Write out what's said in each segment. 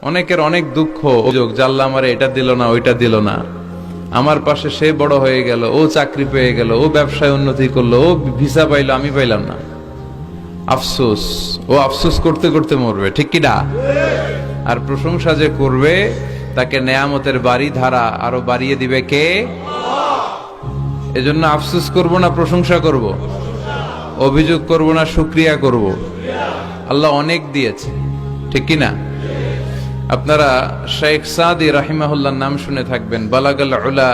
অনেকের অনেক দুঃখ, অভিযোগ, জাল্লা আমারে এটা দিল না, ওইটা দিল না, আমার পাশে সে বড় হয়ে গেল, ও চাকরি পেয়ে গেল, ও ব্যবসায় উন্নতি করলো, ও ভিসা পাইলো, আমি পাইলাম না। আফসোস, ও আফসোস করতে করতে মরবে, ঠিক কি না? আর প্রশংসা যে করবে তাকে নেয়ামতের বাড়ি ধারা আরো বাড়িয়ে দিবে কে? এজন্য আফসোস করব না প্রশংসা করব, অভিযোগ করব না শুকরিয়া করব। আল্লাহ অনেক দিয়েছে, ঠিক কি না? আপনারা শেখ সাদি রাহিমাহুল্লাহর নাম শুনে থাকবেন। বালাগাল উলা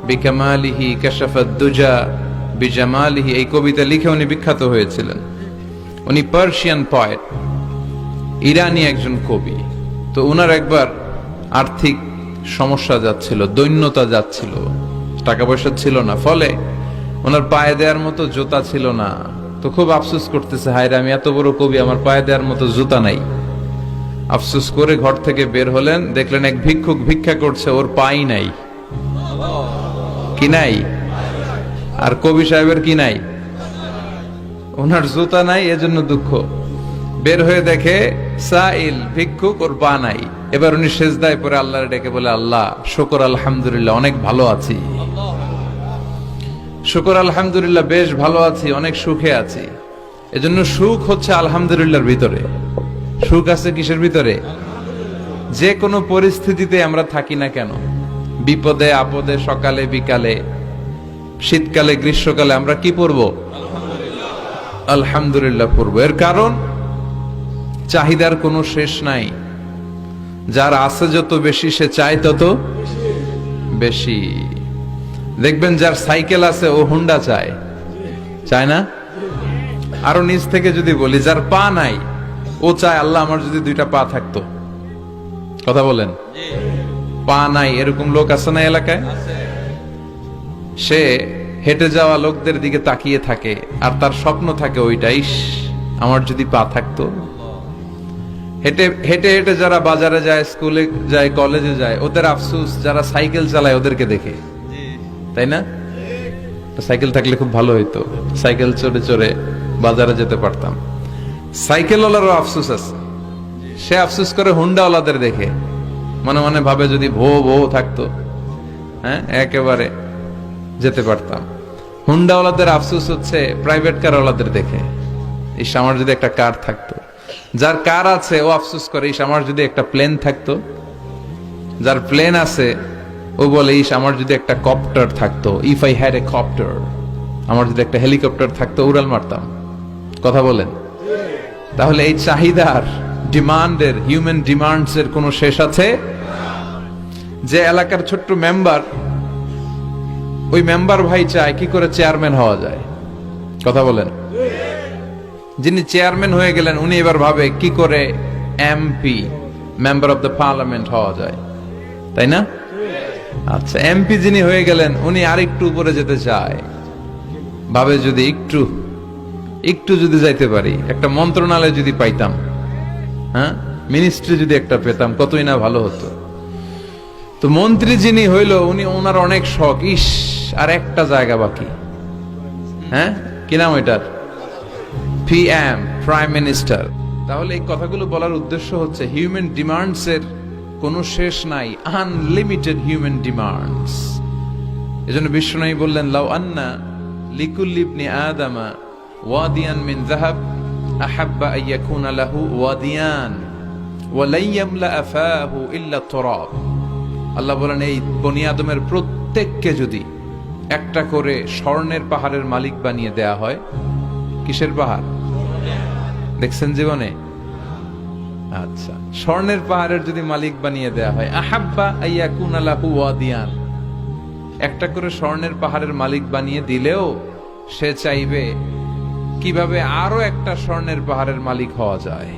বিকামালিহি কাশাফাদ দুজা বিজামালিহি, এই কবিতা লিখে উনি বিখ্যাত হয়েছিলেন। উনি পার্সিয়ান পয়েট, ইরানি একজন কবি। তো উনার একবার আর্থিক সমস্যা যাচ্ছিল, দৈন্যতা যাচ্ছিল, টাকা পয়সা ছিল না, ফলে ওনার পায়ে দেওয়ার মতো জুতা ছিল না। তো খুব আফসোস করতেছে, হায়রে আমি এত বড় কবি, আমার পায়ে দেওয়ার মতো জুতা নাই। আফসোস করে ঘর থেকে বের হলেন, দেখলেন এক ভিক্ষুক ভিক্ষা করছে, ওর পাই নাই। কি নাই? আর কবি সাহেবের কি নাই? ওনার জুতা নাই, এজন্য দুঃখ। বের হয়ে দেখে সাইল ভিক্ষুক, ওর পা নাই। এবার উনি সেজদায় পড়ে আল্লাহর ডেকে বলে, আল্লাহ শুকর আলহামদুলিল্লাহ, অনেক ভালো আছি। শুকর আলহামদুলিল্লাহ, বেশ ভালো আছি, অনেক সুখে আছি। এজন্য সুখ হচ্ছে আলহামদুলিল্লাহর ভিতরে। সুখ আছে কিসের ভিতরে? যে কোনো পরিস্থিতিতে আমরা থাকি না কেন, বিপদে আপদে, সকালে বিকালে, শীতকালে গ্রীষ্মকালে, আমরা কি পড়বো? আলহামদুলিল্লাহ পড়বো। এর কারণ চাহিদার কোনো শেষ নাই। যার আছে যত বেশি, সে চায় তত বেশি। দেখবেন যার সাইকেল আছে ও হুন্ডা চায়, চায় না? আরো নিচ থেকে যদি বলি, যার পা নাই ও চায়, আল্লাহ আমার যদি দুইটা পা থাকতো। কথা বলেন, পা নাই এরকম লোক আছে না এলাকায়? সে হেঁটে যাওয়া লোকদের দিকে তাকিয়ে থাকে, আর তার স্বপ্ন থাকে ওইটাই, আমার যদি পা থাকতো। হেঁটে হেঁটে হেঁটে যারা বাজারে যায়, স্কুলে যায়, কলেজে যায়, ওদের আফসোস যারা সাইকেল চালায় ওদেরকে দেখে, তাই না? সাইকেল থাকলে খুব ভালো হইতো, সাইকেল চড়ে চড়ে বাজারে যেতে পারতাম। সাইকেলওয়ালারও আফসোস আছে, সে আফসোস করে হুন্ডাওয়ালাদের দেখে, মনে মনে ভাবে যদি ভো ভো থাকতো, হ্যাঁ একেবারে যেতে পারতাম। হুন্ডাওয়ালাদের আফসোস হচ্ছে প্রাইভেট কারওয়ালাদের দেখে, ইস আমার যদি একটা কার থাকতো। যার কার আছে ও আফসোস করে, ইস আমার যদি একটা প্লেন থাকতো। যার প্লেন আছে ও বলে, ইস আমার যদি একটা কপ্টার থাকতো, if I had a copter, আমার যদি একটা হেলিকপ্টার থাকতো, উড়াল মারতাম। কথা বলেন। তাহলে এই চাহিদার, ডিমান্ডের, হিউম্যান ডিমান্ডস এর কোনো শেষ আছে? যে এলাকার ছোট্ট মেম্বার, ওই মেম্বার ভাই চায় কি করে চেয়ারম্যান হওয়া যায়। কথা বলেন। যিনি চেয়ারম্যান হয়ে গেলেন, উনি এবার ভাবে কি করে MP, member of the parliament হওয়া যায়, তাই না? আচ্ছা, এমপি যিনি হয়ে গেলেন, উনি আরেকটু উপরে যেতে চায়, ভাবে যদি একটু যদি যাইতে পারি, একটা মন্ত্রণালয় যদি পাইতাম, হ্যাঁ মিনিস্ট্রি যদি একটা পেতাম, কতই না ভালো হতো। তো মন্ত্রী যিনি হইল, উনি ওনার অনেক শখ, ইস আর একটা জায়গা বাকি। হ্যাঁ কি নাম ওইটার? PM, prime minister. তাহলে এই কথাগুলো বলার উদ্দেশ্য হচ্ছে, হিউম্যান ডিমান্ডস এর কোনো শেষ নাই, আনলিমিটেড হিউম্যান ডিমান্ডস। এজন্য বিশ্বনবী বললেন, লাউ আন্না লিকুল্লি ইবনি আদামা ওয়াদিয়ান মিন যাহাব আহাব্বা আন ইয়াকুনা লাহু ওয়াদিয়ান ওয়া লা ইয়ামলা আফাহু ইল্লা তুরাব। আল্লাহ বলেন, এই বনি আদমের প্রত্যেককে যদি একটা করে স্বর্ণের পাহাড়ের মালিক বানিয়ে দেয়া হয়। কিসের পাহাড় দেখছেন জীবনে? আচ্ছা, স্বর্ণের পাহাড়ের যদি মালিক বানিয়ে দেয়া হয়, আহাব্বা আন ইয়াকুনা লাহু ওয়াদিয়ান, একটা করে স্বর্ণের পাহাড়ের মালিক বানিয়ে দিলেও সে চাইবে কিভাবে আরো একটা স্বর্ণের পাহাড়ের মালিক হওয়া যায়।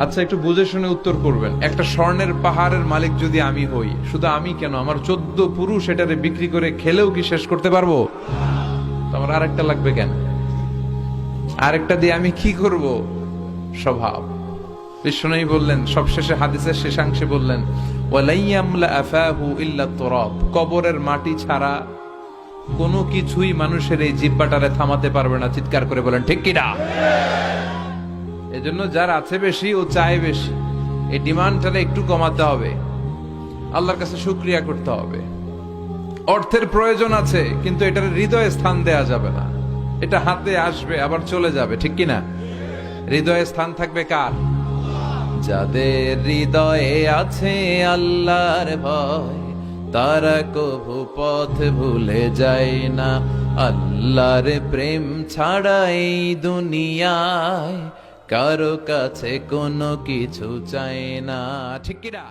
আচ্ছা, একটু বুঝে শুনে উত্তর করবেন। একটা স্বর্ণের পাহাড়ের মালিক যদি আমি হই, শুধু আমি কেন, আমার 14 পুরুষ এটারে বিক্রি করে খেলেও কি শেষ করতে পারবো? আমার আরেকটা লাগবে কেন? আরেকটা দিয়ে আমি কি করব? স্বভাব। বিশ্বনবী বললেন, সবশেষে হাদিসের শেষাংশে বললেন, ওয়ালা ইয়ামলা আফাহু ইল্লা তুরাব, কবরের মাটি ছাড়া কোনো কিছুই মানুষের এই জিহ্বাটারে থামাতে পারবে না। চিৎকার করে বলেন ঠিক কি না? এজন্য যার আছে বেশি ও চায় বেশি। এই ডিমান্ডটা একটু কমাতে হবে, আল্লাহর কাছে শুকরিয়া করতে হবে। অর্থের প্রয়োজন আছে, কিন্তু এটার হৃদয়ে স্থান দেয়া যাবে না। এটা হাতে আসবে আবার চলে যাবে, ঠিক কিনা? হৃদয়ে স্থান থাকবে কার? যাদের হৃদয়ে আছে আল্লাহর ভয়, তারা কভু পথ ভুলে যায় না। আল্লাহর প্রেম ছাড়া এই দুনিয়ায় কারো কাছে কোনো কিছু চায় না, ঠিক কিনা?